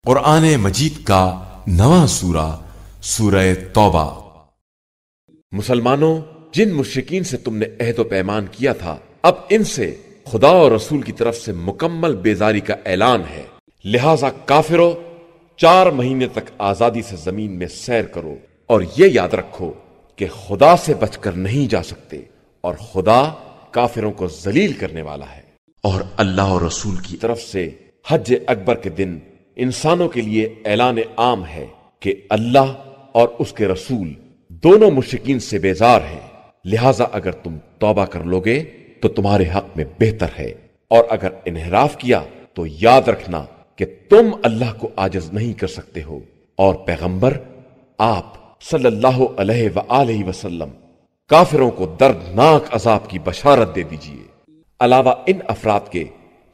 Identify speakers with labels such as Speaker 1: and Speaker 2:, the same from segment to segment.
Speaker 1: قرآن مجید کا نواں سورہ سورہ توبہ۔
Speaker 2: مسلمانوں، جن مشرکین سے تم نے عہد و پیمان کیا تھا، اب ان سے خدا اور رسول کی طرف سے مکمل بیزاری کا اعلان ہے، لہذا کافروں 4 مہینے تک آزادی سے زمین میں سیر کرو، اور یہ یاد رکھو کہ خدا سے بچ کر نہیں جا سکتے، اور خدا کافروں کو ذلیل کرنے والا ہے۔ اور اللہ اور رسول کی طرف سے حج اکبر کے دن انسانوں کے لیے اعلان عام ہے کہ اللہ اور اس کے رسول دونوں مشرکین سے بیزار ہیں، لہذا اگر تم توبہ کر لوگے تو تمہارے حق میں بہتر ہے، اور اگر انحراف کیا تو یاد رکھنا کہ تم اللہ کو عاجز نہیں کر سکتے ہو، اور پیغمبر آپ صلی اللہ علیہ وآلہ وسلم کافروں کو دردناک عذاب کی بشارت دے دیجئے، علاوہ ان افراد کے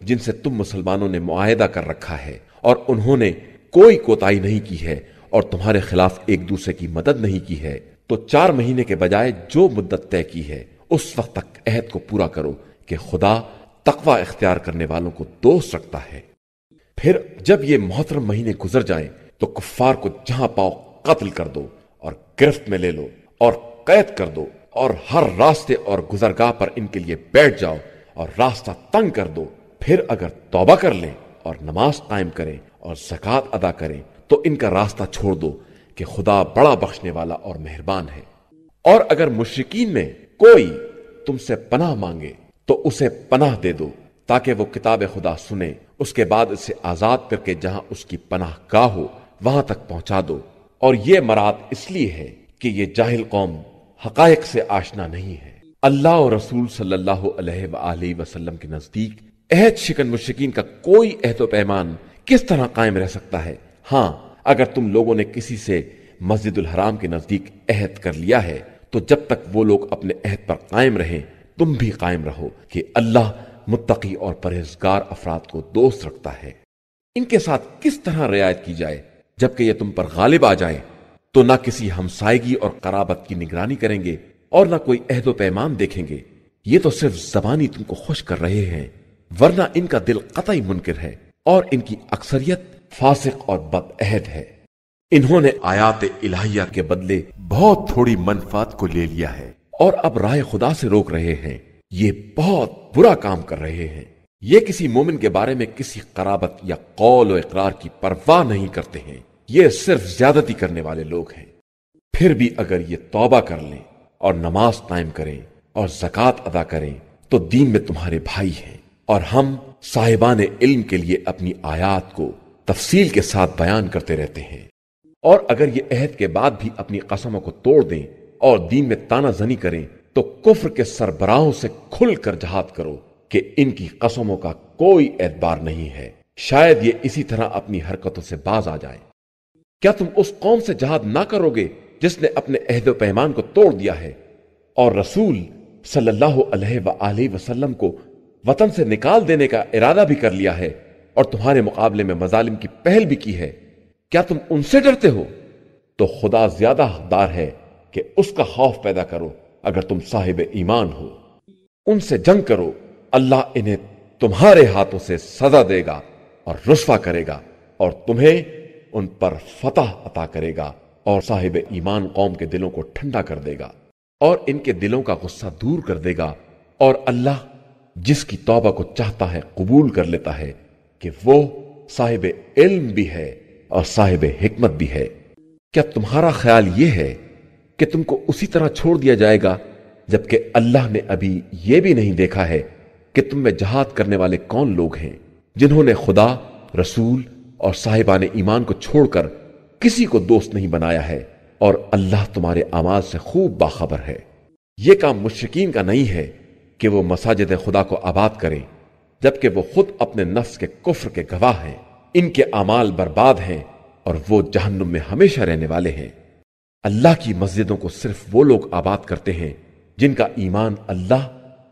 Speaker 2: جن سے تم مسلمانوں نے معاہدہ کر رکھا ہے اور انہوں نے کوئی کوتاہی نہیں کی ہے اور تمہارے خلاف ایک دوسرے کی مدد نہیں کی ہے، تو 4 مہینے کے بجائے جو مدت طے کی ہے اس وقت تک عہد کو پورا کرو کہ خدا تقوی اختیار کرنے والوں کو دوست رکھتا ہے۔ پھر جب یہ محترم مہینے گزر جائیں تو کفار کو جہاں پاؤ قتل کر دو اور گرفت میں لے لو اور قید کر دو، اور ہر راستے اور گزرگاہ پر ان کے لیے بیٹھ جاؤ اور راستہ تنگ کر دو۔ پھر اگر توبہ کر لیں اور نماز قائم کریں اور زکوٰۃ ادا کریں تو ان کا راستہ چھوڑ دو کہ خدا بڑا بخشنے والا اور مہربان ہے۔ اور اگر مشرکین میں کوئی تم سے پناہ مانگے تو اسے پناہ دے دو، تاکہ وہ کتاب خدا سنے، اس کے بعد اسے آزاد کر کے جہاں اس کی پناہ گاہ ہو وہاں تک پہنچا دو۔ اور یہ مراد اس لیے ہے کہ یہ جاہل قوم حقائق سے آشنا نہیں ہے۔ اللہ اور رسول صلی اللہ علیہ وآلہ وسلم کے نزدیک عہد شکن مشرکین کا کوئی عہد و پیمان کس طرح قائم رہ سکتا ہے؟ ہاں، اگر تم لوگوں نے کسی سے مسجد الحرام کے نزدیک عہد کر لیا ہے تو جب تک وہ لوگ اپنے عہد پر قائم رہیں تم بھی قائم رہو کہ اللہ متقی اور پرہیزگار افراد کو دوست رکھتا ہے۔ ان کے ساتھ کس طرح رعایت کی جائے جبکہ یہ تم پر غالب آ جائیں؟ تو نہ کسی ہمسائیگی اور قرابت کی نگرانی کریں گے اور نہ کوئی عہد و پیمان دیکھیں گے، یہ تو صرف زبانی تم کو خوش کر رہے ہیں، ورنہ ان کا دل قطعی منکر ہے اور ان کی اکثریت فاسق اور بد عہد ہے۔ انہوں نے آیات الہیہ کے بدلے بہت تھوڑی منفعت کو لے لیا ہے اور اب راہ خدا سے روک رہے ہیں، یہ بہت برا کام کر رہے ہیں۔ یہ کسی مومن کے بارے میں کسی قرابت یا قول و اقرار کی پرواہ نہیں کرتے ہیں، یہ صرف زیادتی کرنے والے لوگ ہیں۔ پھر بھی اگر یہ توبہ کر لیں اور نماز قائم کریں اور زکوٰۃ ادا کریں تو دین میں تمہارے بھائی ہیں، اور ہم صاحبان علم کے لیے اپنی آیات کو تفصیل کے ساتھ بیان کرتے رہتے ہیں۔ اور اگر یہ عہد کے بعد بھی اپنی قسموں کو توڑ دیں اور دین میں تانا زنی کریں تو کفر کے سربراہوں سے کھل کر جہاد کرو کہ ان کی قسموں کا کوئی اعتبار نہیں ہے، شاید یہ اسی طرح اپنی حرکتوں سے باز آ جائیں۔ کیا تم اس قوم سے جہاد نہ کرو گے جس نے اپنے عہد و پیمان کو توڑ دیا ہے اور رسول صلی اللہ علیہ وآلہ وسلم کو وطن سے نکال دینے کا ارادہ بھی کر لیا ہے اور تمہارے مقابلے میں مظالم کی پہل بھی کی ہے؟ کیا تم ان سے ڈرتے ہو؟ تو خدا زیادہ حقدار ہے کہ اس کا خوف پیدا کرو اگر تم صاحب ایمان ہو۔ ان سے جنگ کرو، اللہ انہیں تمہارے ہاتھوں سے سزا دے گا اور رسوا کرے گا، اور تمہیں ان پر فتح عطا کرے گا، اور صاحب ایمان قوم کے دلوں کو ٹھنڈا کر دے گا اور ان کے دلوں کا غصہ دور کر دے گا، اور اللہ جس کی توبہ کو چاہتا ہے قبول کر لیتا ہے کہ وہ صاحب علم بھی ہے اور صاحب حکمت بھی ہے۔ کیا تمہارا خیال یہ ہے کہ تم کو اسی طرح چھوڑ دیا جائے گا جبکہ اللہ نے ابھی یہ بھی نہیں دیکھا ہے کہ تم میں جہاد کرنے والے کون لوگ ہیں جنہوں نے خدا، رسول اور صاحبان ایمان کو چھوڑ کر کسی کو دوست نہیں بنایا ہے، اور اللہ تمہارے اعمال سے خوب باخبر ہے۔ یہ کام مشرکین کا نہیں ہے کہ وہ مساجد خدا کو آباد کریں جبکہ وہ خود اپنے نفس کے کفر کے گواہ ہیں، ان کے اعمال برباد ہیں اور وہ جہنم میں ہمیشہ رہنے والے ہیں۔ اللہ کی مسجدوں کو صرف وہ لوگ آباد کرتے ہیں جن کا ایمان اللہ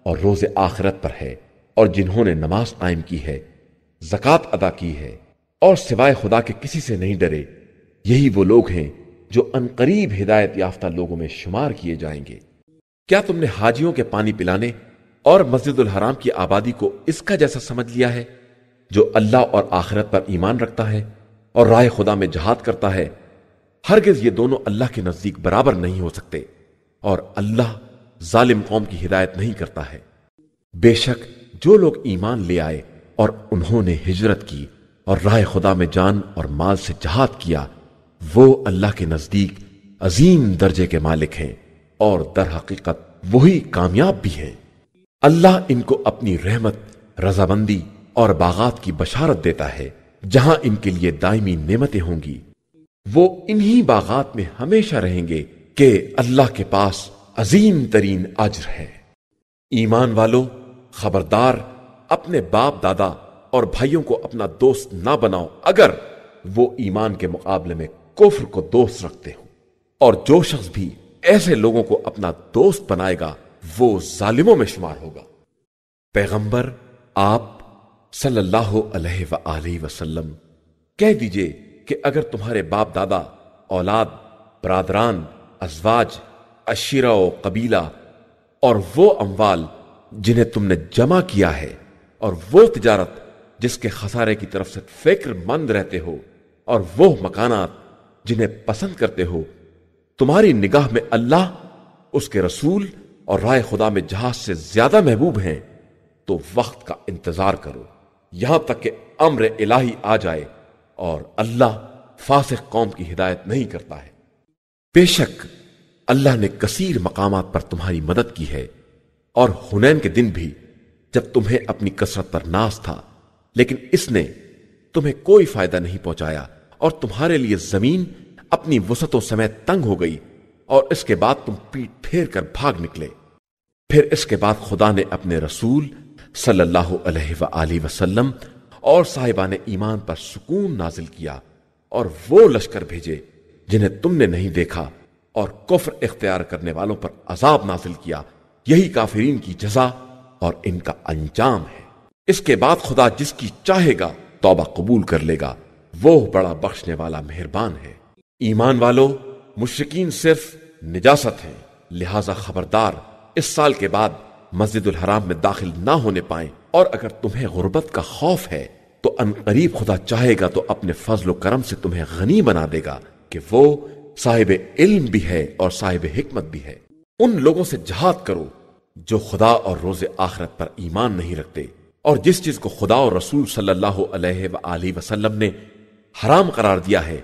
Speaker 2: اور روز آخرت پر ہے، اور جنہوں نے نماز قائم کی ہے، زکوٰۃ ادا کی ہے اور سوائے خدا کے کسی سے نہیں ڈرے۔ یہی وہ لوگ ہیں جو عنقریب ہدایت یافتہ لوگوں میں شمار کیے جائیں گے۔ کیا تم نے حاجیوں کے پانی پلانے اور مسجد الحرام کی آبادی کو اس کا جیسا سمجھ لیا ہے جو اللہ اور آخرت پر ایمان رکھتا ہے اور راہ خدا میں جہاد کرتا ہے، ہرگز یہ دونوں اللہ کے نزدیک برابر نہیں ہو سکتے، اور اللہ ظالم قوم کی ہدایت نہیں کرتا ہے۔ بے شک جو لوگ ایمان لے آئے اور انہوں نے ہجرت کی اور راہ خدا میں جان اور مال سے جہاد کیا، وہ اللہ کے نزدیک عظیم درجے کے مالک ہیں، اور در حقیقت وہی کامیاب بھی ہیں۔ اللہ ان کو اپنی رحمت، رضامندی اور باغات کی بشارت دیتا ہے جہاں ان کے لیے دائمی نعمتیں ہوں گی۔ وہ انہی باغات میں ہمیشہ رہیں گے کہ اللہ کے پاس عظیم ترین اجر ہے۔ ایمان والو، خبردار اپنے باپ دادا اور بھائیوں کو اپنا دوست نہ بناؤ اگر وہ ایمان کے مقابلے میں کفر کو دوست رکھتے ہوں، اور جو شخص بھی ایسے لوگوں کو اپنا دوست بنائے گا وہ ظالموں میں شمار ہوگا۔ پیغمبر آپ صلی اللہ علیہ وآلہ وسلم کہہ دیجئے کہ اگر تمہارے باپ دادا، اولاد، برادران، ازواج، عشیرہ و قبیلہ اور وہ اموال جنہیں تم نے جمع کیا ہے اور وہ تجارت جس کے خسارے کی طرف سے فکر مند رہتے ہو اور وہ مکانات جنہیں پسند کرتے ہو تمہاری نگاہ میں اللہ، اس کے رسول اور راہ خدا میں جہاد سے زیادہ محبوب ہیں، تو وقت کا انتظار کرو یہاں تک کہ امر الہی آ جائے، اور اللہ فاسق قوم کی ہدایت نہیں کرتا ہے۔ بے شک اللہ نے کثیر مقامات پر تمہاری مدد کی ہے، اور حنین کے دن بھی جب تمہیں اپنی کثرت پر ناز تھا، لیکن اس نے تمہیں کوئی فائدہ نہیں پہنچایا، اور تمہارے لیے زمین اپنی وسعتوں سمیت تنگ ہو گئی، اور اس کے بعد تم پیٹ پھیر کر بھاگ نکلے۔ پھر اس کے بعد خدا نے اپنے رسول صلی اللہ علیہ وآلہ وسلم اور صاحبان ایمان پر سکون نازل کیا، اور وہ لشکر بھیجے جنہیں تم نے نہیں دیکھا، اور کفر اختیار کرنے والوں پر عذاب نازل کیا۔ یہی کافرین کی جزا اور ان کا انجام ہے۔ اس کے بعد خدا جس کی چاہے گا توبہ قبول کر لے گا، وہ بڑا بخشنے والا مہربان ہے۔ ایمان والو، مشرکین صرف نجاست ہیں، لہذا خبردار اس سال کے بعد مسجد الحرام میں داخل نہ ہونے پائیں، اور اگر تمہیں غربت کا خوف ہے تو ان قریب خدا چاہے گا تو اپنے فضل و کرم سے تمہیں غنی بنا دے گا کہ وہ صاحب علم بھی ہے اور صاحب حکمت بھی ہے۔ ان لوگوں سے جہاد کرو جو خدا اور روز آخرت پر ایمان نہیں رکھتے، اور جس چیز کو خدا اور رسول صلی اللہ علیہ وآلہ وسلم نے حرام قرار دیا ہے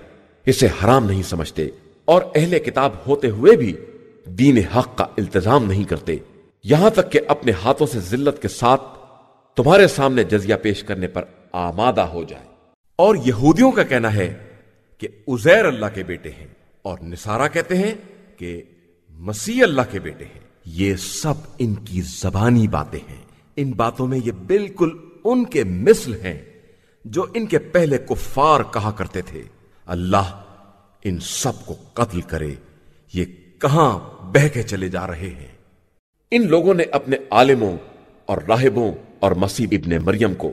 Speaker 2: اسے حرام نہیں سمجھتے، اور اہل کتاب ہوتے ہوئے بھی دین حق کا التزام نہیں کرتے، یہاں تک کہ اپنے ہاتھوں سے ذلت کے ساتھ تمہارے سامنے جزیہ پیش کرنے پر آمادہ ہو جائے۔ اور یہودیوں کا کہنا ہے کہ عزیر اللہ کے بیٹے ہیں، اور نصارہ کہتے ہیں کہ مسیح اللہ کے بیٹے ہیں۔ یہ سب ان کی زبانی باتیں ہیں، ان باتوں میں یہ بالکل ان کے مثل ہیں جو ان کے پہلے کفار کہا کرتے تھے۔ اللہ ان سب کو قتل کرے، یہ کہاں بہہ کے چلے جا رہے ہیں۔ ان لوگوں نے اپنے عالموں اور راہبوں اور مسیح ابن مریم کو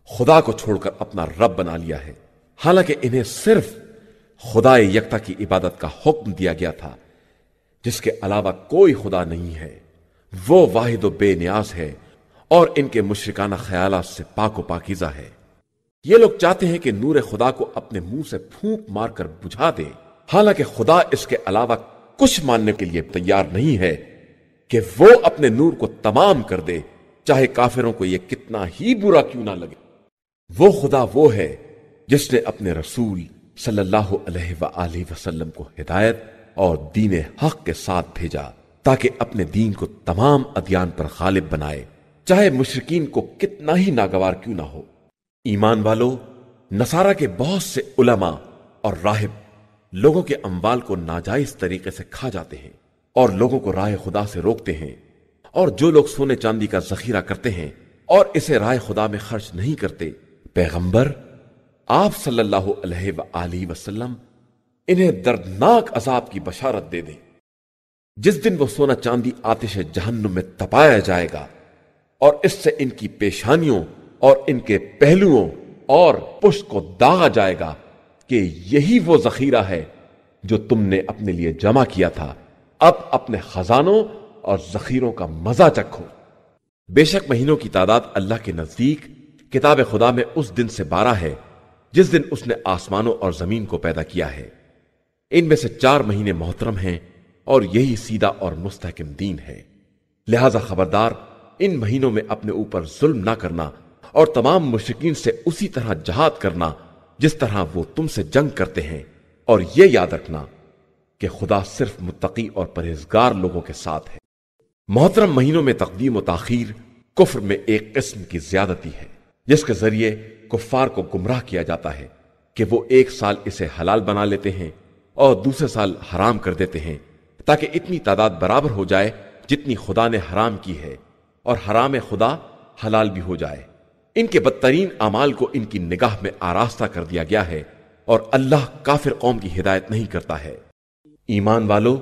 Speaker 2: خدا کو چھوڑ کر اپنا رب بنا لیا ہے، حالانکہ انہیں صرف خدا یکتا کی عبادت کا حکم دیا گیا تھا، جس کے علاوہ کوئی خدا نہیں ہے۔ وہ واحد و بے نیاز ہے، اور ان کے مشرکانہ خیالات سے پاک و پاکیزہ ہے۔ یہ لوگ چاہتے ہیں کہ نور خدا کو اپنے منہ سے پھونک مار کر بجھا دے، حالانکہ خدا اس کے علاوہ کچھ ماننے کے لیے تیار نہیں ہے کہ وہ اپنے نور کو تمام کر دے، چاہے کافروں کو یہ کتنا ہی برا کیوں نہ لگے۔ وہ خدا وہ ہے جس نے اپنے رسول صلی اللہ علیہ وآلہ وسلم کو ہدایت اور دین حق کے ساتھ بھیجا تاکہ اپنے دین کو تمام ادیان پر غالب بنائے، چاہے مشرکین کو کتنا ہی ناگوار کیوں نہ ہو۔ ایمان والو، نصارہ کے بہت سے علماء اور راہب لوگوں کے اموال کو ناجائز طریقے سے کھا جاتے ہیں اور لوگوں کو راہ خدا سے روکتے ہیں، اور جو لوگ سونے چاندی کا ذخیرہ کرتے ہیں اور اسے راہ خدا میں خرچ نہیں کرتے، پیغمبر آپ صلی اللہ علیہ وآلہ وسلم انہیں دردناک عذاب کی بشارت دے دیں۔ جس دن وہ سونا چاندی آتش جہنم میں تپایا جائے گا، اور اس سے ان کی پیشانیوں اور ان کے پہلوؤں اور پشت کو داغا جائے گا کہ یہی وہ ذخیرہ ہے جو تم نے اپنے لیے جمع کیا تھا، اب اپنے خزانوں اور ذخیروں کا مزہ چکھو۔ بے شک مہینوں کی تعداد اللہ کے نزدیک کتاب خدا میں اس دن سے 12 ہے جس دن اس نے آسمانوں اور زمین کو پیدا کیا ہے۔ ان میں سے 4 مہینے محترم ہیں اور یہی سیدھا اور مستحکم دین ہے۔ لہذا خبردار، ان مہینوں میں اپنے اوپر ظلم نہ کرنا اور تمام مشرکین سے اسی طرح جہاد کرنا جس طرح وہ تم سے جنگ کرتے ہیں، اور یہ یاد رکھنا کہ خدا صرف متقی اور پرہیزگار لوگوں کے ساتھ ہے۔ محترم مہینوں میں تقدیم و تاخیر کفر میں ایک قسم کی زیادتی ہے، جس کے ذریعے کفار کو گمراہ کیا جاتا ہے کہ وہ ایک سال اسے حلال بنا لیتے ہیں اور دوسرے سال حرام کر دیتے ہیں، تاکہ اتنی تعداد برابر ہو جائے جتنی خدا نے حرام کی ہے، اور حرام خدا حلال بھی ہو جائے۔ ان کے بدترین اعمال کو ان کی نگاہ میں آراستہ کر دیا گیا ہے، اور اللہ کافر قوم کی ہدایت نہیں کرتا ہے۔ ایمان والو،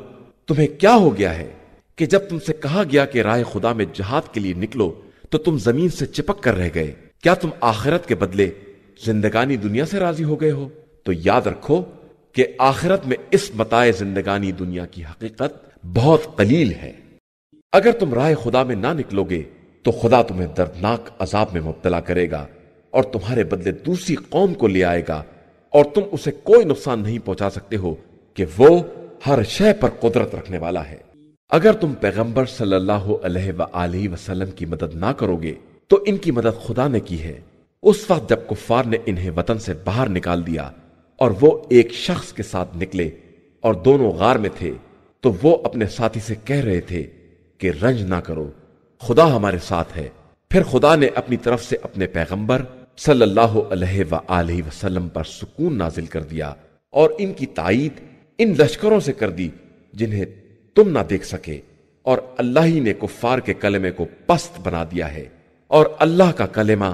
Speaker 2: تمہیں کیا ہو گیا ہے کہ جب تم سے کہا گیا کہ راہ خدا میں جہاد کے لیے نکلو تو تم زمین سے چپک کر رہ گئے؟ کیا تم آخرت کے بدلے زندگانی دنیا سے راضی ہو گئے ہو؟ تو یاد رکھو کہ آخرت میں اس متاع زندگانی دنیا کی حقیقت بہت قلیل ہے۔ اگر تم راہ خدا میں نہ نکلو گے تو خدا تمہیں دردناک عذاب میں مبتلا کرے گا اور تمہارے بدلے دوسری قوم کو لے آئے گا، اور تم اسے کوئی نقصان نہیں پہنچا سکتے ہو کہ وہ ہر شے پر قدرت رکھنے والا ہے۔ اگر تم پیغمبر صلی اللہ علیہ وآلہ وسلم کی مدد نہ کرو گے تو ان کی مدد خدا نے کی ہے، اس وقت جب کفار نے انہیں وطن سے باہر نکال دیا اور وہ ایک شخص کے ساتھ نکلے اور دونوں غار میں تھے، تو وہ اپنے ساتھی سے کہہ رہے تھے کہ رنج نہ کرو، خدا ہمارے ساتھ ہے۔ پھر خدا نے اپنی طرف سے اپنے پیغمبر صلی اللہ علیہ وآلہ وسلم پر سکون نازل کر دیا اور ان کی تائید ان لشکروں سے کر دی جنہیں تم نہ دیکھ سکے، اور اللہ ہی نے کفار کے کلمے کو پست بنا دیا ہے، اور اللہ کا کلمہ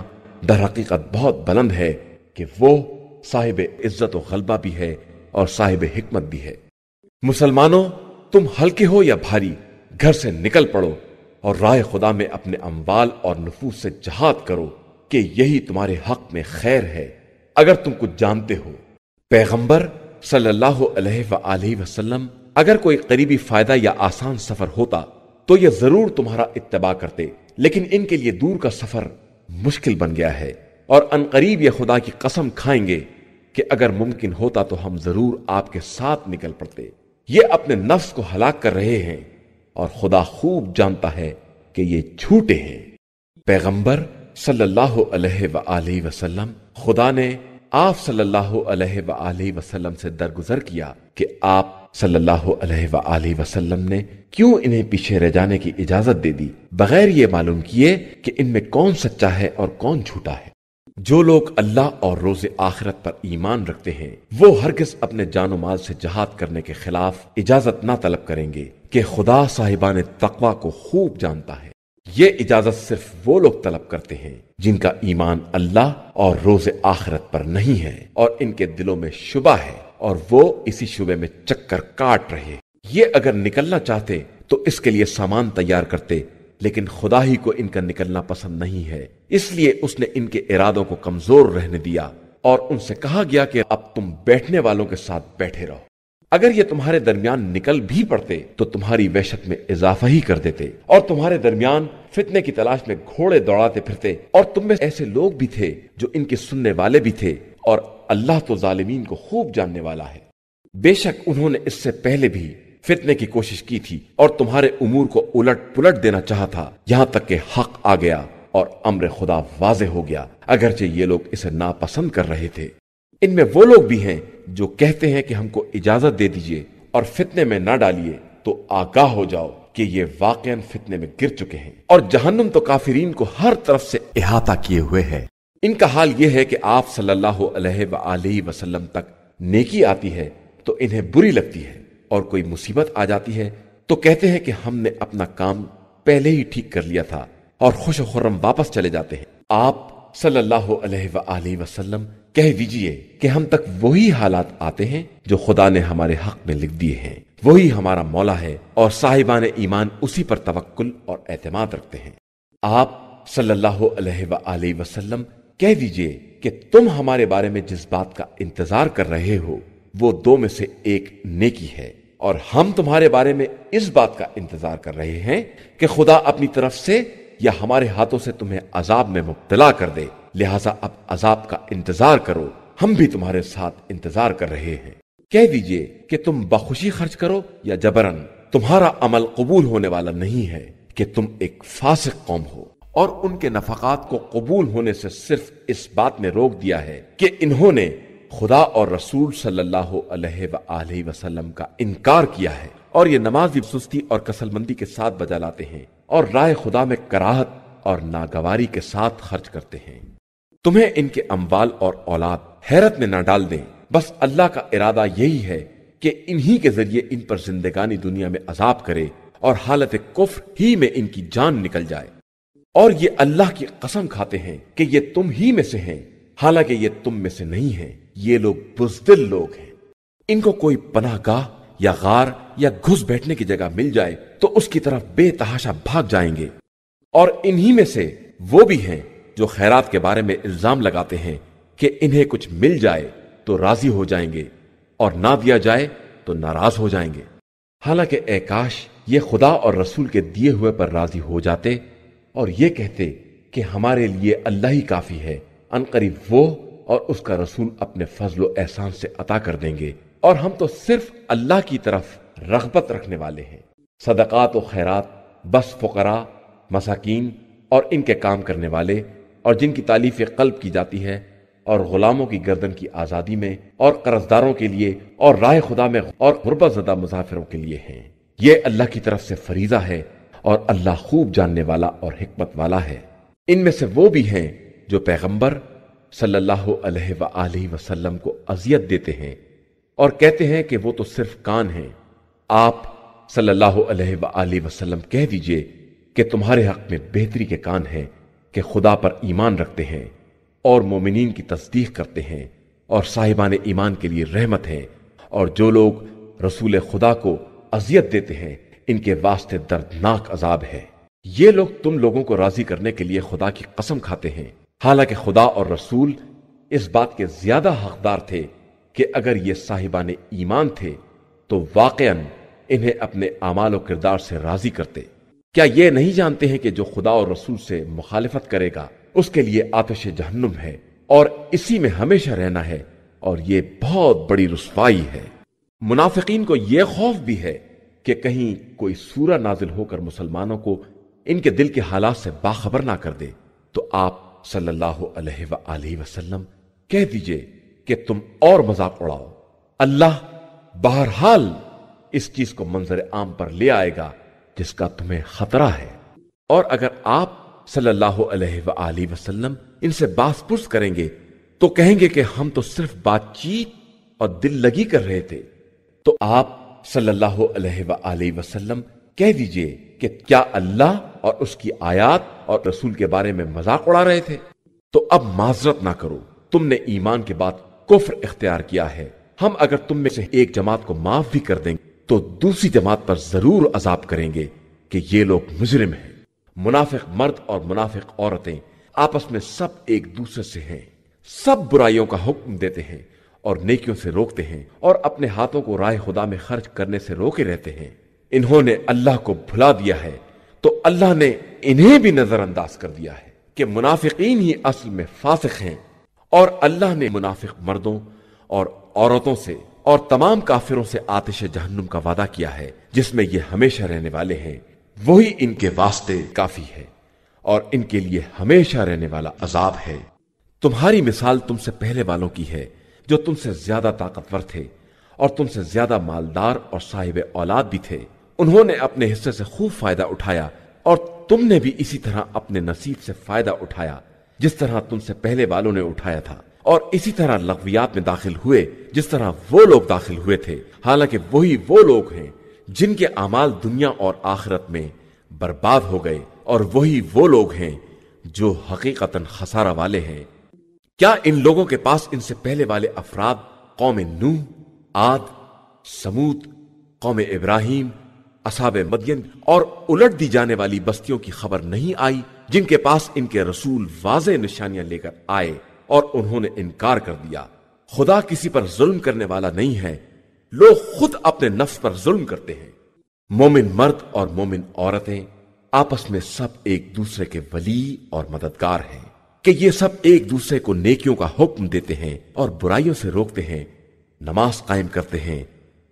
Speaker 2: در حقیقت بہت بلند ہے کہ وہ صاحب عزت و غلبہ بھی ہے اور صاحب حکمت بھی ہے۔ مسلمانوں، تم ہلکے ہو یا بھاری، گھر سے نکل پڑو اور راہ خدا میں اپنے اموال اور نفوس سے جہاد کرو کہ یہی تمہارے حق میں خیر ہے اگر تم کچھ جانتے ہو۔ پیغمبر صلی اللہ علیہ وآلہ وسلم اگر کوئی قریبی فائدہ یا آسان سفر ہوتا تو یہ ضرور تمہارا اتباع کرتے، لیکن ان کے لیے دور کا سفر مشکل بن گیا ہے، اور عنقریب یہ خدا کی قسم کھائیں گے کہ اگر ممکن ہوتا تو ہم ضرور آپ کے ساتھ نکل پڑتے۔ یہ اپنے نفس کو ہلاک کر رہے ہیں اور خدا خوب جانتا ہے کہ یہ جھوٹے ہیں۔ پیغمبر صلی اللہ علیہ وآلہ وسلم، خدا نے آپ صلی اللہ علیہ وآلہ وسلم سے درگزر کیا کہ آپ صلی اللہ علیہ وآلہ وسلم نے کیوں انہیں پیچھے رہ جانے کی اجازت دے دی، بغیر یہ معلوم کیے کہ ان میں کون سچا ہے اور کون جھوٹا ہے۔ جو لوگ اللہ اور روز آخرت پر ایمان رکھتے ہیں وہ ہرگز اپنے جان و مال سے جہاد کرنے کے خلاف اجازت نہ طلب کریں گے کہ خدا صاحبان تقوی کو خوب جانتا ہے۔ یہ اجازت صرف وہ لوگ طلب کرتے ہیں جن کا ایمان اللہ اور روز آخرت پر نہیں ہے اور ان کے دلوں میں شبہ ہے اور وہ اسی شبے میں چکر کاٹ رہے۔ یہ اگر نکلنا چاہتے تو اس کے لیے سامان تیار کرتے، لیکن خدا ہی کو ان کا نکلنا پسند نہیں ہے، اس لیے اس نے ان کے ارادوں کو کمزور رہنے دیا اور ان سے کہا گیا کہ اب تم بیٹھنے والوں کے ساتھ بیٹھے رہو۔ اگر یہ تمہارے درمیان نکل بھی پڑتے تو تمہاری وحشت میں اضافہ ہی کر دیتے، اور تمہارے درمیان فتنے کی تلاش میں گھوڑے دوڑاتے پھرتے، اور تم میں ایسے لوگ بھی تھے جو ان کے سننے والے بھی تھے، اور اللہ تو ظالمین کو خوب جاننے والا ہے۔ بے شک انہوں نے اس سے پہلے بھی فتنے کی کوشش کی تھی اور تمہارے امور کو الٹ پلٹ دینا چاہا تھا، یہاں تک کہ حق آ گیا اور امر خدا واضح ہو گیا، اگرچہ یہ لوگ اسے ناپسند کر رہے تھے۔ ان میں وہ لوگ بھی ہیں جو کہتے ہیں کہ ہم کو اجازت دے دیجئے اور فتنے میں نہ ڈالیے، تو آگاہ ہو جاؤ کہ یہ واقعاً فتنے میں گر چکے ہیں، اور جہنم تو کافرین کو ہر طرف سے احاطہ کیے ہوئے ہے۔ ان کا حال یہ ہے کہ آپ صلی اللہ علیہ وآلہ وسلم تک نیکی آتی ہے تو انہیں بری لگتی ہے، اور کوئی مصیبت آ جاتی ہے تو کہتے ہیں کہ ہم نے اپنا کام پہلے ہی ٹھیک کر لیا تھا، اور خوش و خرم واپس چلے جاتے ہیں۔ آپ صلی اللہ علیہ وآلہ وسلم کہہ دیجئے کہ ہم تک وہی حالات آتے ہیں جو خدا نے ہمارے حق میں لکھ دیے ہیں، وہی ہمارا مولا ہے، اور صاحبان ایمان اسی پر توکل اور اعتماد رکھتے ہیں۔ آپ صلی اللہ علیہ وآلہ وسلم کہہ دیجئے کہ تم ہمارے بارے میں جس بات کا انتظار کر رہے ہو وہ دو میں سے ایک نیکی ہے، اور ہم تمہارے بارے میں اس بات کا انتظار کر رہے ہیں کہ خدا اپنی طرف سے یا ہمارے ہاتھوں سے تمہیں عذاب میں مبتلا کر دے، لہٰذا اب عذاب کا انتظار کرو ہم بھی تمہارے ساتھ انتظار کر رہے ہیں۔ کہہ دیجئے کہ تم بخوشی خرچ کرو یا جبرن، تمہارا عمل قبول ہونے والا نہیں ہے کہ تم ایک فاسق قوم ہو۔ اور ان کے نفقات کو قبول ہونے سے صرف اس بات نے روک دیا ہے کہ انہوں نے خدا اور رسول صلی اللہ علیہ وآلہ وسلم کا انکار کیا ہے، اور یہ نماز بھی سستی اور کسل مندی کے ساتھ بجا لاتے ہیں اور راہ خدا میں کراہت اور ناگواری کے ساتھ خرچ کرتے ہیں۔ تمہیں ان کے اموال اور اولاد حیرت میں نہ ڈال دیں، بس اللہ کا ارادہ یہی ہے کہ انہی کے ذریعے ان پر زندگانی دنیا میں عذاب کرے اور حالت کفر ہی میں ان کی جان نکل جائے، اور یہ اللہ کی قسم کھاتے ہیں کہ یہ تم ہی میں سے ہیں، حالانکہ یہ تم میں سے نہیں ہیں۔ یہ لوگ بزدل لوگ ہیں۔ ان کو کوئی پناہ گاہ یا غار یا گھس بیٹھنے کی جگہ مل جائے تو اس کی طرف بے تحاشا بھاگ جائیں گے، اور انہی میں سے وہ بھی ہیں جو خیرات کے بارے میں الزام لگاتے ہیں کہ انہیں کچھ مل جائے تو راضی ہو جائیں گے اور نہ دیا جائے تو ناراض ہو جائیں گے۔ حالانکہ اے کاش یہ خدا اور رسول کے دیے ہوئے پر راضی ہو جاتے اور یہ کہتے کہ ہمارے لیے اللہ ہی کافی ہے، عنقریب وہ اور اس کا رسول اپنے فضل و احسان سے عطا کر دیں گے، اور ہم تو صرف اللہ کی طرف رغبت رکھنے والے ہیں۔ صدقات و خیرات بس فقراء، مساکین اور ان کے کام کرنے والے، اور جن کی تالیف قلب کی جاتی ہے، اور غلاموں کی گردن کی آزادی میں، اور قرضداروں کے لیے، اور راہ خدا میں، اور غربت زدہ مسافروں کے لیے ہیں۔ یہ اللہ کی طرف سے فریضہ ہے، اور اللہ خوب جاننے والا اور حکمت والا ہے۔ ان میں سے وہ بھی ہیں جو پیغمبر صلی اللہ علیہ وآلہ وسلم کو اذیت دیتے ہیں اور کہتے ہیں کہ وہ تو صرف کان ہیں۔ آپ صلی اللہ علیہ وآلہ وسلم کہہ دیجئے کہ تمہارے حق میں بہتری کے کان ہیں کہ خدا پر ایمان رکھتے ہیں اور مومنین کی تصدیق کرتے ہیں اور صاحبان ایمان کے لیے رحمت ہے، اور جو لوگ رسول خدا کو اذیت دیتے ہیں ان کے واسطے دردناک عذاب ہے۔ یہ لوگ تم لوگوں کو راضی کرنے کے لیے خدا کی قسم کھاتے ہیں، حالانکہ خدا اور رسول اس بات کے زیادہ حقدار تھے کہ اگر یہ صاحبان ایمان تھے تو واقعاً انہیں اپنے اعمال و کردار سے راضی کرتے۔ کیا یہ نہیں جانتے ہیں کہ جو خدا اور رسول سے مخالفت کرے گا اس کے لیے آتش جہنم ہے، اور اسی میں ہمیشہ رہنا ہے، اور یہ بہت بڑی رسوائی ہے۔ منافقین کو یہ خوف بھی ہے کہ کہیں کوئی سورہ نازل ہو کر مسلمانوں کو ان کے دل کے حالات سے باخبر نہ کر دے، تو آپ صلی اللہ علیہ وآلہ وسلم کہہ دیجئے کہ تم اور مذاق اڑاؤ، اللہ بہرحال اس چیز کو منظر عام پر لے آئے گا جس کا تمہیں خطرہ ہے۔ اور اگر آپ صلی اللہ علیہ وآلہ وسلم ان سے باس پرس کریں گے تو کہیں گے کہ ہم تو صرف بات چیت اور دل لگی کر رہے تھے، تو آپ صلی اللہ علیہ وآلہ وسلم کہہ دیجئے کہ کیا اللہ اور اس کی آیات اور رسول کے بارے میں مذاق اڑا رہے تھے؟ تو اب معذرت نہ کرو، تم نے ایمان کے بعد کفر اختیار کیا ہے۔ ہم اگر تم میں سے ایک جماعت کو معاف بھی کر دیں گے تو دوسری جماعت پر ضرور عذاب کریں گے کہ یہ لوگ مجرم ہیں۔ منافق مرد اور منافق عورتیں آپس میں سب ایک دوسرے سے ہیں، سب برائیوں کا حکم دیتے ہیں اور نیکیوں سے روکتے ہیں، اور اپنے ہاتھوں کو راہ خدا میں خرچ کرنے سے روکے رہتے ہیں۔ انہوں نے اللہ کو بھلا دیا ہے تو اللہ نے انہیں بھی نظر انداز کر دیا ہے کہ منافقین ہی اصل میں فاسق ہیں، اور اللہ نے منافق مردوں اور عورتوں سے اور تمام کافروں سے آتش جہنم کا وعدہ کیا ہے جس میں یہ ہمیشہ رہنے والے ہیں، وہی ان کے واسطے کافی ہے اور ان کے لیے ہمیشہ رہنے والا عذاب ہے۔ تمہاری مثال تم سے پہلے والوں کی ہے جو تم سے زیادہ طاقتور تھے اور تم سے زیادہ مالدار اور صاحب اولاد بھی تھے۔ انہوں نے اپنے حصے سے خوب فائدہ اٹھایا اور تم نے بھی اسی طرح اپنے نصیب سے فائدہ اٹھایا جس طرح تم سے پہلے والوں نے اٹھایا تھا، اور اسی طرح لغویات میں داخل ہوئے جس طرح وہ لوگ داخل ہوئے تھے، حالانکہ وہی وہ لوگ ہیں جن کے اعمال دنیا اور آخرت میں برباد ہو گئے، اور وہی وہ لوگ ہیں جو حقیقتاً خسارہ والے ہیں۔ کیا ان لوگوں کے پاس ان سے پہلے والے افراد قوم نوح، عاد، سمود، قوم ابراہیم، اصحاب مدین اور الٹ دی جانے والی بستیوں کی خبر نہیں آئی جن کے پاس ان کے رسول واضح نشانیاں لے کر آئے اور انہوں نے انکار کر دیا؟ خدا کسی پر ظلم کرنے والا نہیں ہے، لوگ خود اپنے نفس پر ظلم کرتے ہیں۔ مومن مرد اور مومن عورتیں آپس میں سب ایک دوسرے کے ولی اور مددگار ہیں۔ کہ یہ سب ایک دوسرے کو نیکیوں کا حکم دیتے ہیں اور برائیوں سے روکتے ہیں، نماز قائم کرتے ہیں،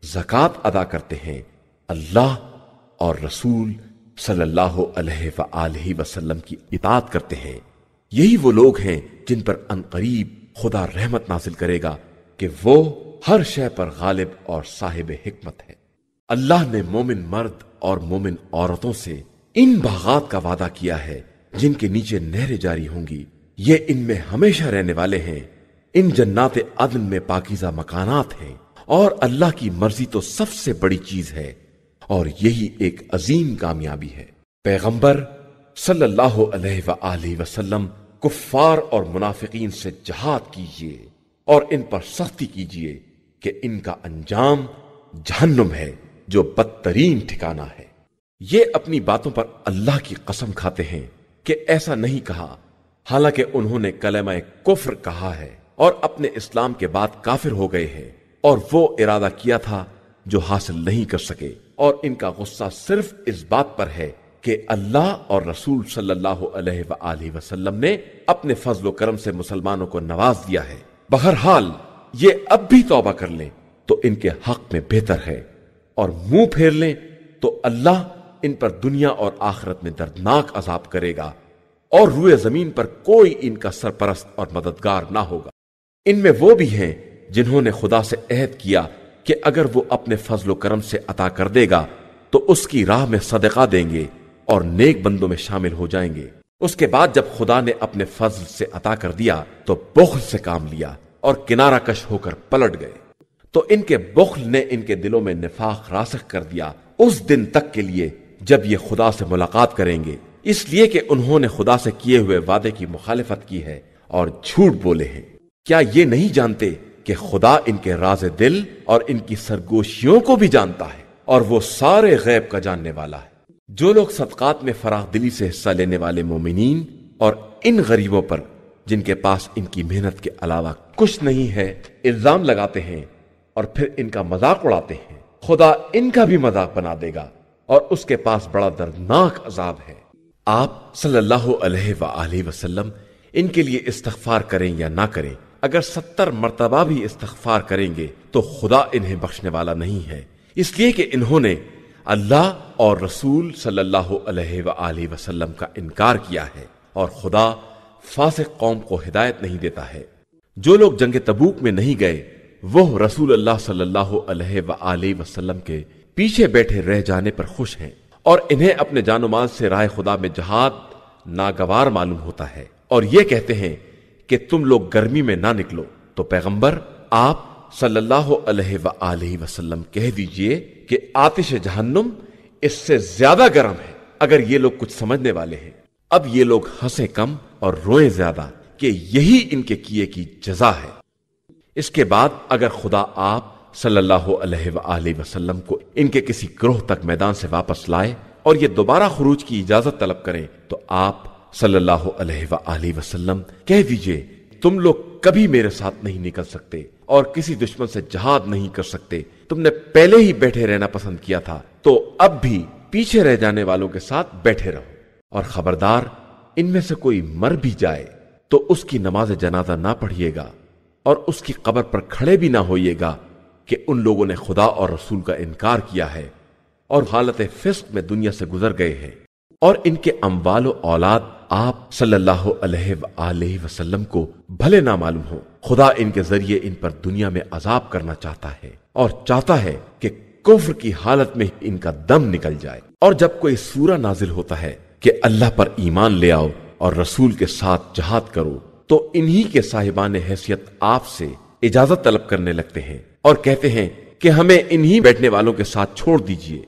Speaker 2: زکوٰۃ ادا کرتے ہیں، اللہ اور رسول صلی اللہ علیہ وآلہ وسلم کی اطاعت کرتے ہیں۔ یہی وہ لوگ ہیں جن پر عنقریب خدا رحمت نازل کرے گا کہ وہ ہر شے پر غالب اور صاحب حکمت ہے۔ اللہ نے مومن مرد اور مومن عورتوں سے ان باغات کا وعدہ کیا ہے جن کے نیچے نہریں جاری ہوں گی، یہ ان میں ہمیشہ رہنے والے ہیں۔ ان جنات عدن میں پاکیزہ مکانات ہیں، اور اللہ کی مرضی تو سب سے بڑی چیز ہے، اور یہی ایک عظیم کامیابی ہے۔ پیغمبر صلی اللہ علیہ وآلہ وسلم کفار اور منافقین سے جہاد کیجیے اور ان پر سختی کیجیے کہ ان کا انجام جہنم ہے جو بدترین ٹھکانہ ہے۔ یہ اپنی باتوں پر اللہ کی قسم کھاتے ہیں کہ ایسا نہیں کہا، حالانکہ انہوں نے کلمہ کفر کہا ہے اور اپنے اسلام کے بعد کافر ہو گئے ہیں، اور وہ ارادہ کیا تھا جو حاصل نہیں کر سکے، اور ان کا غصہ صرف اس بات پر ہے کہ اللہ اور رسول صلی اللہ علیہ وآلہ وسلم نے اپنے فضل و کرم سے مسلمانوں کو نواز دیا ہے۔ بہرحال یہ اب بھی توبہ کر لیں تو ان کے حق میں بہتر ہے، اور منہ پھیر لیں تو اللہ ان پر دنیا اور آخرت میں دردناک عذاب کرے گا، اور روئے زمین پر کوئی ان کا سرپرست اور مددگار نہ ہوگا۔ ان میں وہ بھی ہیں جنہوں نے خدا سے عہد کیا کہ اگر وہ اپنے فضل و کرم سے عطا کر دے گا تو اس کی راہ میں صدقہ دیں گے اور نیک بندوں میں شامل ہو جائیں گے۔ اس کے بعد جب خدا نے اپنے فضل سے عطا کر دیا تو بخل سے کام لیا اور کنارہ کش ہو کر پلٹ گئے، تو ان کے بخل نے ان کے دلوں میں نفاق راسخ کر دیا اس دن تک کے لیے جب یہ خدا سے ملاقات کریں گے، اس لیے کہ انہوں نے خدا سے کیے ہوئے وعدے کی مخالفت کی ہے اور جھوٹ بولے ہیں۔ کیا یہ نہیں جانتے کہ خدا ان کے راز دل اور ان کی سرگوشیوں کو بھی جانتا ہے، اور وہ سارے غیب کا جاننے والا ہے۔ جو لوگ صدقات میں فراخ دلی سے حصہ لینے والے مومنین اور ان غریبوں پر جن کے پاس ان کی محنت کے علاوہ کچھ نہیں ہے الزام لگاتے ہیں اور پھر ان کا مذاق اڑاتے ہیں، خدا ان کا بھی مذاق بنا دے گا اور اس کے پاس بڑا دردناک عذاب ہے۔ آپ صلی اللہ علیہ وآلہ وسلم ان کے لیے استغفار کریں یا نہ کریں، اگر 70 مرتبہ بھی استغفار کریں گے تو خدا انہیں بخشنے والا نہیں ہے، اس لیے کہ انہوں نے اللہ اور رسول صلی اللہ علیہ وآلہ وسلم کا انکار کیا ہے، اور خدا فاسق قوم کو ہدایت نہیں دیتا ہے۔ جو لوگ جنگ تبوک میں نہیں گئے وہ رسول اللہ صلی اللہ علیہ وآلہ وسلم کے پیچھے بیٹھے رہ جانے پر خوش ہیں، اور انہیں اپنے جان و مال سے راہ خدا میں جہاد ناگوار معلوم ہوتا ہے، اور یہ کہتے ہیں کہ تم لوگ گرمی میں نہ نکلو۔ تو پیغمبر آپ صلی اللہ علیہ وآلہ وسلم کہہ دیجئے کہ آتش جہنم اس سے زیادہ گرم ہے، اگر یہ لوگ کچھ سمجھنے والے ہیں۔ اب یہ لوگ ہنسیں کم اور روئیں زیادہ کہ یہی ان کے کیے کی جزا ہے۔ اس کے بعد اگر خدا آپ صلی اللہ علیہ وآلہ وسلم کو ان کے کسی گروہ تک میدان سے واپس لائے اور یہ دوبارہ خروج کی اجازت طلب کریں تو آپ صلی اللہ علیہ وآلہ وسلم کہہ دیجئے تم لوگ کبھی میرے ساتھ نہیں نکل سکتے اور کسی دشمن سے جہاد نہیں کر سکتے، تم نے پہلے ہی بیٹھے رہنا پسند کیا تھا تو اب بھی پیچھے رہ جانے والوں کے ساتھ بیٹھے رہو، اور خبردار ان میں سے کوئی مر بھی جائے تو اس کی نماز جنازہ نہ پڑھیے گا اور اس کی قبر پر کھڑے بھی نہ ہوئیے گا کہ ان لوگوں نے خدا اور رسول کا انکار کیا ہے اور حالت فسق میں دنیا سے گزر گئے ہیں، اور ان کے اموال و اولاد آپ صلی اللہ علیہ وآلہ وسلم کو بھلے نہ معلوم ہو، خدا ان کے ذریعے ان پر دنیا میں عذاب کرنا چاہتا ہے اور چاہتا ہے کہ کفر کی حالت میں ان کا دم نکل جائے۔ اور جب کوئی سورہ نازل ہوتا ہے کہ اللہ پر ایمان لے آؤ اور رسول کے ساتھ جہاد کرو تو انہی کے صاحبان حیثیت آپ سے اجازت طلب کرنے لگتے ہیں اور کہتے ہیں کہ ہمیں انہی بیٹھنے والوں کے ساتھ چھوڑ دیجئے۔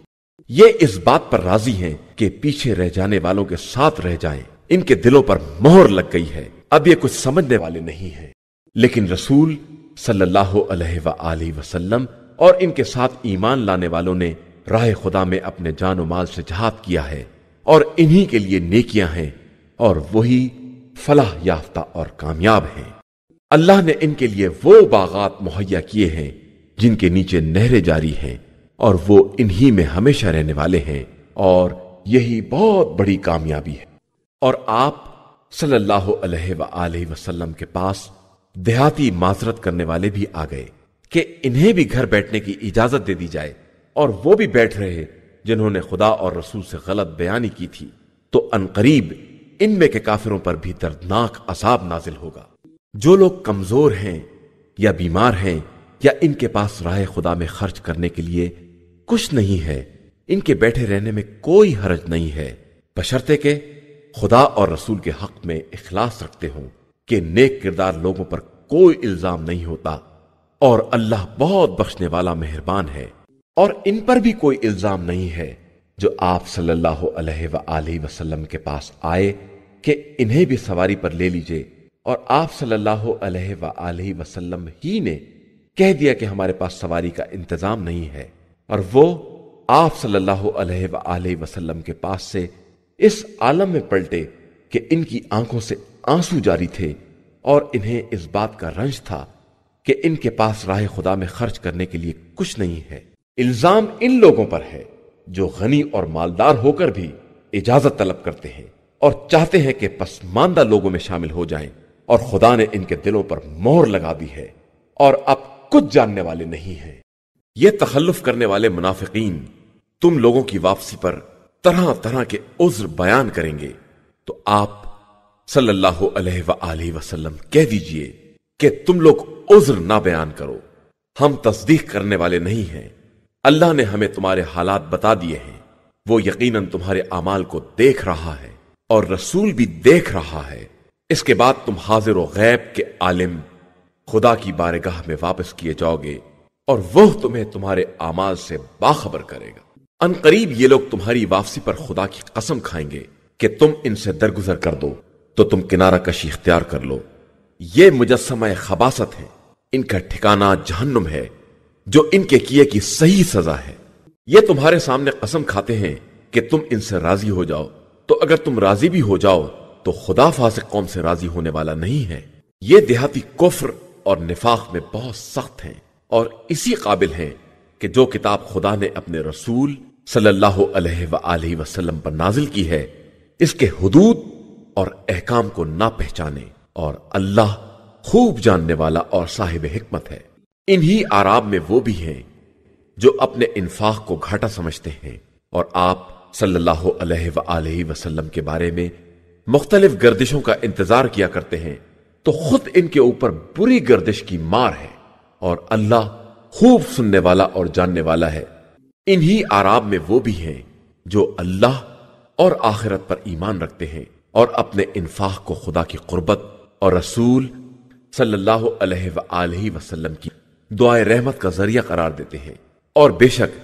Speaker 2: یہ اس بات پر راضی ہیں کہ پیچھے رہ جانے والوں کے ساتھ رہ جائیں، ان کے دلوں پر مہر لگ گئی ہے، اب یہ کچھ سمجھنے والے نہیں ہیں۔ لیکن رسول صلی اللہ علیہ وآلہ وسلم اور ان کے ساتھ ایمان لانے والوں نے راہ خدا میں اپنے جان و مال سے جہاد کیا ہے، اور انہی کے لیے نیکیاں ہیں اور وہی فلاح یافتہ اور کامیاب ہیں۔ اللہ نے ان کے لیے وہ باغات مہیا کیے ہیں جن کے نیچے نہریں جاری ہیں، اور وہ انہی میں ہمیشہ رہنے والے ہیں، اور یہی بہت بڑی کامیابی ہے۔ اور آپ صلی اللہ علیہ وآلہ وسلم کے پاس دیہاتی معذرت کرنے والے بھی آ گئے کہ انہیں بھی گھر بیٹھنے کی اجازت دے دی جائے، اور وہ بھی بیٹھ رہے جنہوں نے خدا اور رسول سے غلط بیانی کی تھی، تو عنقریب ان میں کے کافروں پر بھی دردناک عذاب نازل ہوگا۔ جو لوگ کمزور ہیں یا بیمار ہیں یا ان کے پاس راہ خدا میں خرچ کرنے کے لیے کچھ نہیں ہے، ان کے بیٹھے رہنے میں کوئی حرج نہیں ہے، بشرطے کہ خدا اور رسول کے حق میں اخلاص رکھتے ہوں کہ نیک کردار لوگوں پر کوئی الزام نہیں ہوتا، اور اللہ بہت بخشنے والا مہربان ہے۔ اور ان پر بھی کوئی الزام نہیں ہے جو آپ صلی اللہ علیہ وآلہ وسلم کے پاس آئے کہ انہیں بھی سواری پر لے لیجئے، اور آپ صلی اللہ علیہ وآلہ وسلم ہی نے کہہ دیا کہ ہمارے پاس سواری کا انتظام نہیں ہے، اور وہ آپ صلی اللہ علیہ وآلہ وسلم کے پاس سے اس عالم میں پلٹے کہ ان کی آنکھوں سے آنسو جاری تھے، اور انہیں اس بات کا رنج تھا کہ ان کے پاس راہ خدا میں خرچ کرنے کے لیے کچھ نہیں ہے۔ الزام ان لوگوں پر ہے جو غنی اور مالدار ہو کر بھی اجازت طلب کرتے ہیں اور چاہتے ہیں کہ پسماندہ لوگوں میں شامل ہو جائیں، اور خدا نے ان کے دلوں پر مہر لگا دی ہے اور اب کچھ جاننے والے نہیں ہیں۔ یہ تخلف کرنے والے منافقین تم لوگوں کی واپسی پر طرح طرح کے عذر بیان کریں گے، تو آپ صلی اللہ علیہ وآلہ وسلم کہہ دیجئے کہ تم لوگ عذر نہ بیان کرو، ہم تصدیق کرنے والے نہیں ہیں، اللہ نے ہمیں تمہارے حالات بتا دیے ہیں، وہ یقیناً تمہارے اعمال کو دیکھ رہا ہے اور رسول بھی دیکھ رہا ہے۔ اس کے بعد تم حاضر و غیب کے عالم خدا کی بارگاہ میں واپس کیے جاؤ گے، اور وہ تمہیں تمہارے اعمال سے باخبر کرے گا۔ ان قریب یہ لوگ تمہاری واپسی پر خدا کی قسم کھائیں گے کہ تم ان سے درگزر کر دو تو تم کنارہ کشی اختیار کر لو۔ یہ مجسمہ خباثت ہے، ان کا ٹھکانہ جہنم ہے، جو ان کے کیے کی صحیح سزا ہے۔ یہ تمہارے سامنے قسم کھاتے ہیں کہ تم ان سے راضی ہو جاؤ، تو اگر تم راضی بھی ہو جاؤ تو خدا فاسق قوم سے راضی ہونے والا نہیں ہے۔ یہ دیہاتی کفر اور نفاق میں بہت سخت ہیں، اور اسی قابل ہیں کہ جو کتاب خدا نے اپنے رسول صلی اللہ علیہ وآلہ وسلم پر نازل کی ہے، اس کے حدود اور احکام کو نہ پہچانے، اور اللہ خوب جاننے والا اور صاحب حکمت ہے۔ انہی اعراب میں وہ بھی ہیں جو اپنے انفاق کو گھاٹا سمجھتے ہیں، اور آپ صلی اللہ علیہ وآلہ وسلم کے بارے میں مختلف گردشوں کا انتظار کیا کرتے ہیں، تو خود ان کے اوپر بری گردش کی مار ہے، اور اللہ خوب سننے والا اور جاننے والا ہے۔ انہی اعراب میں وہ بھی ہیں جو اللہ اور آخرت پر ایمان رکھتے ہیں، اور اپنے انفاق کو خدا کی قربت اور رسول صلی اللہ علیہ وآلہ وسلم کی دعائے رحمت کا ذریعہ قرار دیتے ہیں، اور بے شک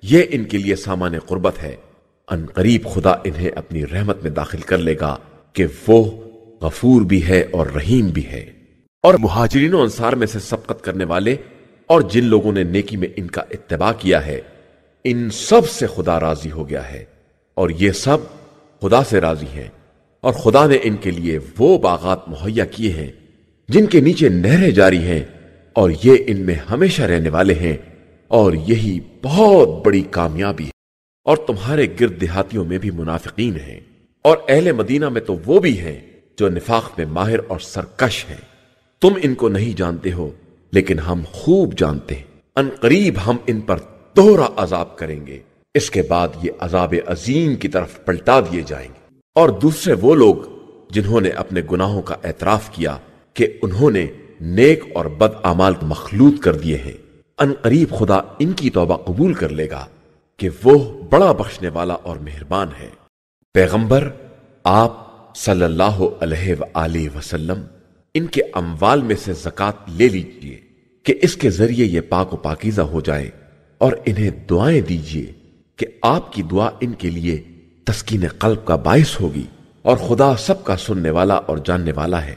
Speaker 2: یہ ان کے لیے سامان قربت ہے۔ ان قریب خدا انہیں اپنی رحمت میں داخل کر لے گا کہ وہ غفور بھی ہے اور رحیم بھی ہے۔ اور مہاجرین و انصار میں سے سبقت کرنے والے اور جن لوگوں نے نیکی میں ان کا اتباع کیا ہے، ان سب سے خدا راضی ہو گیا ہے، اور یہ سب خدا سے راضی ہیں، اور خدا نے ان کے لیے وہ باغات مہیا کیے ہیں جن کے نیچے نہریں جاری ہیں، اور یہ ان میں ہمیشہ رہنے والے ہیں، اور یہی بہت بڑی کامیابی ہے۔ اور تمہارے گرد دیہاتیوں میں بھی منافقین ہیں، اور اہل مدینہ میں تو وہ بھی ہیں جو نفاق میں ماہر اور سرکش ہیں۔ تم ان کو نہیں جانتے ہو، لیکن ہم خوب جانتے ہیں۔ ان قریب ہم ان پر دوہرا عذاب کریں گے، اس کے بعد یہ عذاب عظیم کی طرف پلٹا دیے جائیں گے۔ اور دوسرے وہ لوگ جنہوں نے اپنے گناہوں کا اعتراف کیا کہ انہوں نے نیک اور بد اعمال مخلوط کر دیے ہیں، ان قریب خدا ان کی توبہ قبول کر لے گا کہ وہ بڑا بخشنے والا اور مہربان ہے۔ پیغمبر آپ صلی اللہ علیہ وآلہ وسلم ان کے اموال میں سے زکوٰۃ لے لیجئے کہ اس کے ذریعے یہ پاک و پاکیزہ ہو جائے، اور انہیں دعائیں دیجئے کہ آپ کی دعا ان کے لیے تسکین قلب کا باعث ہوگی، اور خدا سب کا سننے والا اور جاننے والا ہے۔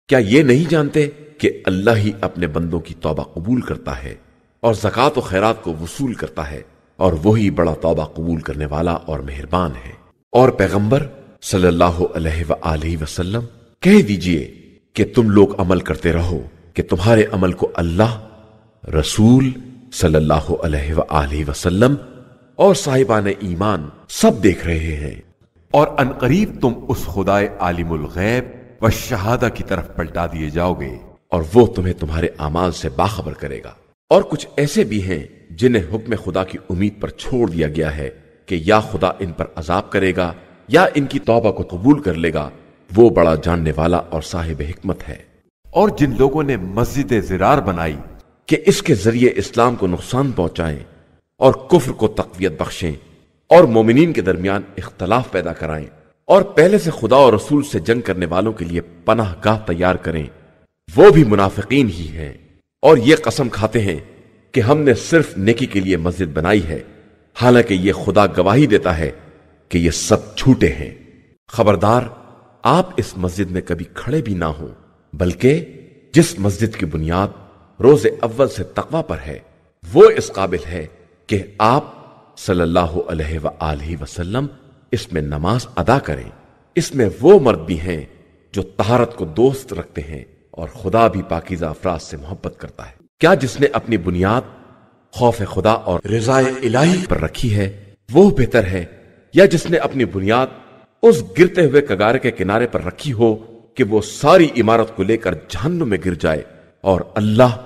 Speaker 2: کیا یہ نہیں جانتے کہ اللہ ہی اپنے بندوں کی توبہ قبول کرتا ہے اور زکوٰۃ و خیرات کو وصول کرتا ہے، اور وہی بڑا توبہ قبول کرنے والا اور مہربان ہے۔ اور پیغمبر صلی اللہ علیہ وآلہ وسلم کہہ دیجئے کہ تم لوگ عمل کرتے رہو کہ تمہارے عمل کو اللہ، رسول صلی اللہ علیہ وآلہ وسلم اور صاحبان ایمان سب دیکھ رہے ہیں،
Speaker 1: اور انقریب تم اس خدائے عالم الغیب و شہادہ کی طرف پلٹا دیے جاؤ گے،
Speaker 2: اور وہ تمہیں تمہارے اعمال سے باخبر کرے گا۔ اور کچھ ایسے بھی ہیں جنہیں حکم خدا کی امید پر چھوڑ دیا گیا ہے کہ یا خدا ان پر عذاب کرے گا یا ان کی توبہ کو قبول کر لے گا، وہ بڑا جاننے والا اور صاحب حکمت ہے۔
Speaker 1: اور جن لوگوں نے مسجد زرار بنائی
Speaker 2: کہ اس کے ذریعے اسلام کو نقصان پہنچائیں اور کفر کو تقویت بخشیں اور مومنین کے درمیان اختلاف پیدا کرائیں اور پہلے سے خدا اور رسول سے جنگ کرنے والوں کے لیے پناہ گاہ تیار کریں، وہ بھی منافقین ہی ہیں، اور یہ قسم کھاتے ہیں کہ ہم نے صرف نیکی کے لیے مسجد بنائی ہے، حالانکہ یہ خدا گواہی دیتا ہے کہ یہ سب جھوٹے ہیں۔ خبردار، آپ اس مسجد میں کبھی کھڑے بھی نہ ہوں، بلکہ جس مسجد کی بنیاد روز اول سے تقوی پر ہے، وہ اس قابل ہے کہ آپ صلی اللہ علیہ وآلہ وسلم اس میں نماز ادا کریں۔ اس میں وہ مرد بھی ہیں جو طہارت کو دوست رکھتے ہیں، اور خدا بھی پاکیزہ افراد سے محبت کرتا ہے۔ کیا جس نے اپنی بنیاد خوف خدا اور رضائے الہی پر رکھی ہے وہ بہتر ہے، یا جس نے اپنی بنیاد اس گرتے ہوئے کگارے کے کنارے پر رکھی ہو کہ وہ ساری عمارت کو لے کر جہنم میں گر جائے؟ اور اللہ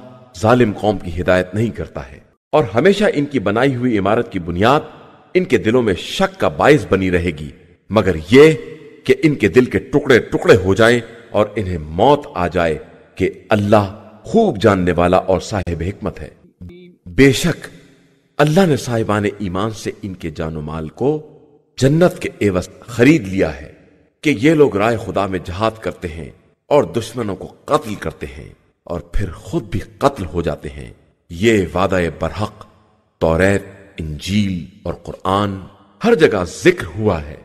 Speaker 2: ظالم قوم کی ہدایت نہیں کرتا ہے۔ اور ہمیشہ ان کی بنائی ہوئی عمارت کی بنیاد ان کے دلوں میں شک کا باعث بنی رہے گی، مگر یہ کہ ان کے دل کے ٹکڑے ٹکڑے ہو جائیں اور انہیں موت آ جائے کہ اللہ خوب جاننے والا اور صاحب حکمت ہے۔ بے شک اللہ نے صاحبان ایمان سے ان کے جان و مال کو جنت کے عوض خرید لیا ہے کہ یہ لوگ راہ خدا میں جہاد کرتے ہیں اور دشمنوں کو قتل کرتے ہیں اور پھر خود بھی قتل ہو جاتے ہیں۔ یہ وعدہ برحق توریت، انجیل اور قرآن ہر جگہ ذکر ہوا ہے،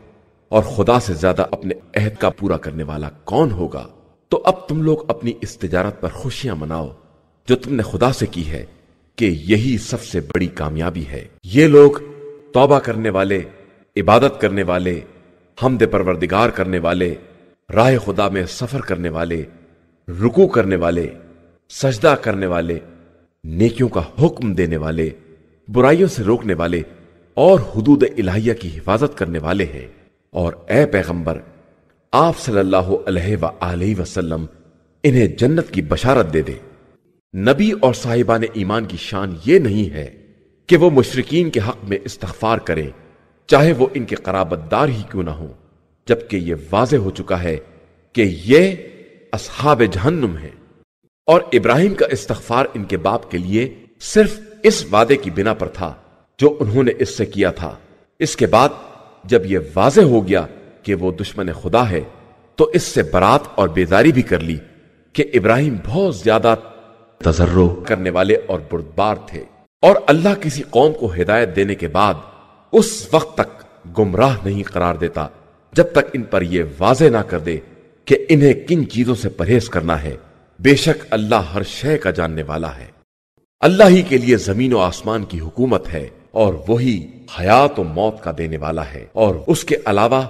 Speaker 2: اور خدا سے زیادہ اپنے عہد کا پورا کرنے والا کون ہوگا؟ تو اب تم لوگ اپنی اس تجارت پر خوشیاں مناؤ جو تم نے خدا سے کی ہے، کہ یہی سب سے بڑی کامیابی ہے۔ یہ لوگ توبہ کرنے والے، عبادت کرنے والے، حمد پروردگار کرنے والے، راہ خدا میں سفر کرنے والے، رکوع کرنے والے، سجدہ کرنے والے، نیکیوں کا حکم دینے والے، برائیوں سے روکنے والے اور حدود الہیہ کی حفاظت کرنے والے ہیں۔ اور اے پیغمبر، آپ صلی اللہ علیہ وآلہ وسلم انہیں جنت کی بشارت دے دیں۔ نبی اور صاحبان ایمان کی شان یہ نہیں ہے کہ وہ مشرکین کے حق میں استغفار کریں، چاہے وہ ان کے قرابت دار ہی کیوں نہ ہوں، جبکہ یہ واضح ہو چکا ہے کہ یہ اصحاب جہنم ہیں۔ اور ابراہیم کا استغفار ان کے باپ کے لیے صرف اس وعدے کی بنا پر تھا جو انہوں نے اس سے کیا تھا۔ اس کے بعد جب یہ واضح ہو گیا کہ وہ دشمن خدا ہے تو اس سے برات اور بیزاری بھی کر لی کہ ابراہیم بہت زیادہ تضرع کرنے والے اور بردبار تھے، اور اللہ کسی قوم کو ہدایت دینے کے بعد اس وقت تک گمراہ نہیں قرار دیتا جب تک ان پر یہ واضح نہ کر دے کہ انہیں کن چیزوں سے پرہیز کرنا ہے۔ بے شک اللہ ہر شے کا جاننے والا ہے۔ اللہ ہی کے لیے زمین و آسمان کی حکومت ہے، اور وہی حیات و موت کا دینے والا ہے، اور اس کے علاوہ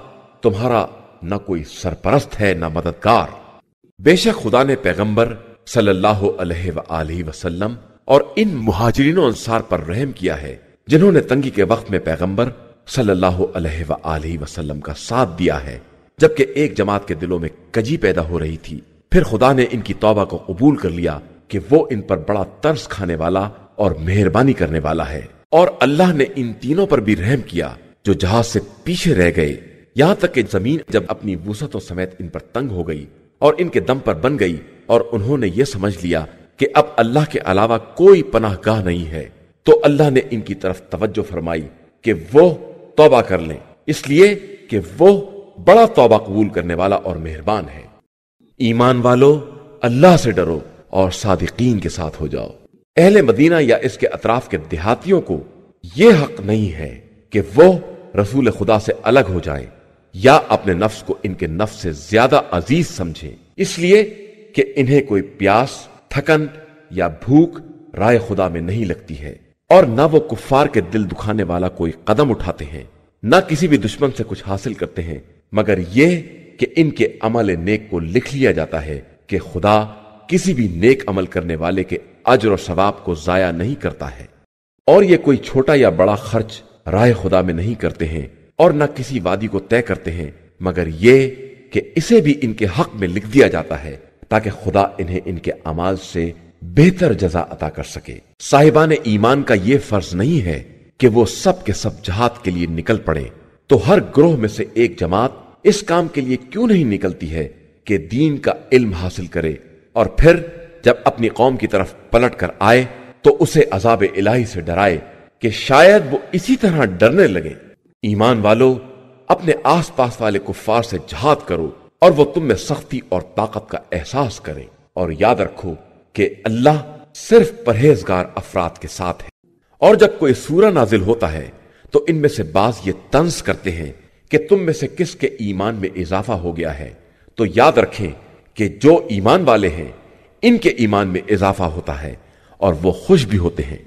Speaker 2: تمہارا نہ کوئی سرپرست ہے نہ مددگار۔ بے شک خدا نے پیغمبر صلی اللہ علیہ وآلہ وسلم اور ان مہاجرین و انصار پر رحم کیا ہے جنہوں نے تنگی کے وقت میں پیغمبر صلی اللہ علیہ وآلہ وسلم کا ساتھ دیا ہے، جبکہ ایک جماعت کے دلوں میں کجی پیدا ہو رہی تھی۔ پھر خدا نے ان کی توبہ کو قبول کر لیا کہ وہ ان پر بڑا ترس کھانے والا اور مہربانی کرنے والا ہے۔ اور اللہ نے ان تینوں پر بھی رحم کیا جو جہاز سے پیچھے رہ گئے، یہاں تک کہ زمین جب اپنی وسعتوں سمیت ان پر تنگ ہو گئی اور ان کے دم پر بن گئی، اور انہوں نے یہ سمجھ لیا کہ اب اللہ کے علاوہ کوئی پناہ گاہ نہیں ہے، تو اللہ نے ان کی طرف توجہ فرمائی کہ وہ توبہ کر لیں، اس لیے کہ وہ بڑا توبہ قبول کرنے والا اور مہربان ہے۔ ایمان والو، اللہ سے ڈرو اور صادقین کے ساتھ ہو جاؤ۔ اہل مدینہ یا اس کے اطراف کے دیہاتیوں کو یہ حق نہیں ہے کہ وہ رسول خدا سے الگ ہو جائیں یا اپنے نفس کو ان کے نفس سے زیادہ عزیز سمجھیں، اس لیے کہ انہیں کوئی پیاس، تھکن یا بھوک رائے خدا میں نہیں لگتی ہے، اور نہ وہ کفار کے دل دکھانے والا کوئی قدم اٹھاتے ہیں، نہ کسی بھی دشمن سے کچھ حاصل کرتے ہیں، مگر یہ کہ ان کے عمل نیک کو لکھ لیا جاتا ہے کہ خدا کسی بھی نیک عمل کرنے والے کے اجر و ثواب کو ضائع نہیں کرتا ہے۔ اور یہ کوئی چھوٹا یا بڑا خرچ راہ خدا میں نہیں کرتے ہیں، اور نہ کسی وادی کو طے کرتے ہیں مگر یہ کہ اسے بھی ان کے حق میں لکھ دیا جاتا ہے تاکہ خدا انہیں ان کے اعمال سے بہتر جزا عطا کر سکے۔ صاحبان ایمان کا یہ فرض نہیں ہے کہ وہ سب کے سب جہاد کے لیے نکل پڑیں، تو ہر گروہ میں سے ایک جماعت اس کام کے لیے کیوں نہیں نکلتی ہے کہ دین کا علم حاصل کرے، اور پھر جب اپنی قوم کی طرف پلٹ کر آئے تو اسے عذاب الہی سے ڈرائے کہ شاید وہ اسی طرح ڈرنے لگے۔ ایمان والو، اپنے آس پاس والے کفار سے جہاد کرو اور وہ تم میں سختی اور طاقت کا احساس کریں، اور یاد رکھو کہ اللہ صرف پرہیزگار افراد کے ساتھ ہے۔ اور جب کوئی سورہ نازل ہوتا ہے تو ان میں سے بعض یہ طنز کرتے ہیں کہ تم میں سے کس کے ایمان میں اضافہ ہو گیا ہے، تو یاد رکھیں کہ جو ایمان والے ہیں ان کے ایمان میں اضافہ ہوتا ہے اور وہ خوش بھی ہوتے ہیں،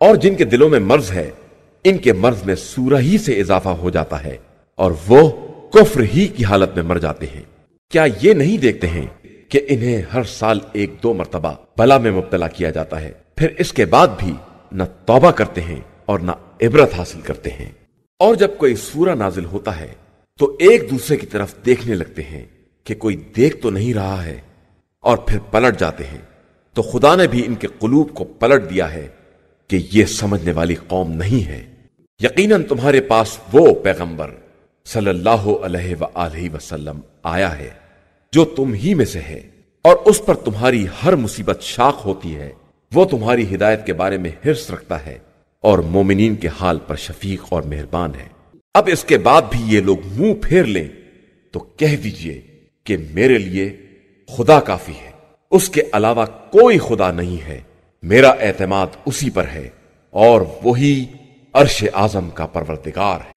Speaker 2: اور جن کے دلوں میں مرض ہے ان کے مرض میں سورہ ہی سے اضافہ ہو جاتا ہے اور وہ کفر ہی کی حالت میں مر جاتے ہیں۔ کیا یہ نہیں دیکھتے ہیں کہ انہیں ہر سال 1-2 مرتبہ بلا میں مبتلا کیا جاتا ہے، پھر اس کے بعد بھی نہ توبہ کرتے ہیں اور نہ عبرت حاصل کرتے ہیں۔ اور جب کوئی سورہ نازل ہوتا ہے تو ایک دوسرے کی طرف دیکھنے لگتے ہیں کہ کوئی دیکھ تو نہیں رہا ہے، اور پھر پلٹ جاتے ہیں، تو خدا نے بھی ان کے قلوب کو پلٹ دیا ہے کہ یہ سمجھنے والی قوم نہیں ہے۔ یقیناً تمہارے پاس وہ پیغمبر صلی اللہ علیہ وآلہ وسلم آیا ہے جو تم ہی میں سے ہے، اور اس پر تمہاری ہر مصیبت شاق ہوتی ہے۔ وہ تمہاری ہدایت کے بارے میں حرص رکھتا ہے اور مومنین کے حال پر شفیق اور مہربان ہے۔ اب اس کے بعد بھی یہ لوگ منہ پھیر لیں تو کہہ دیجئے کہ میرے لیے خدا کافی ہے، اس کے علاوہ کوئی خدا نہیں ہے، میرا اعتماد اسی پر ہے، اور وہی عرش اعظم کا پروردگار ہے۔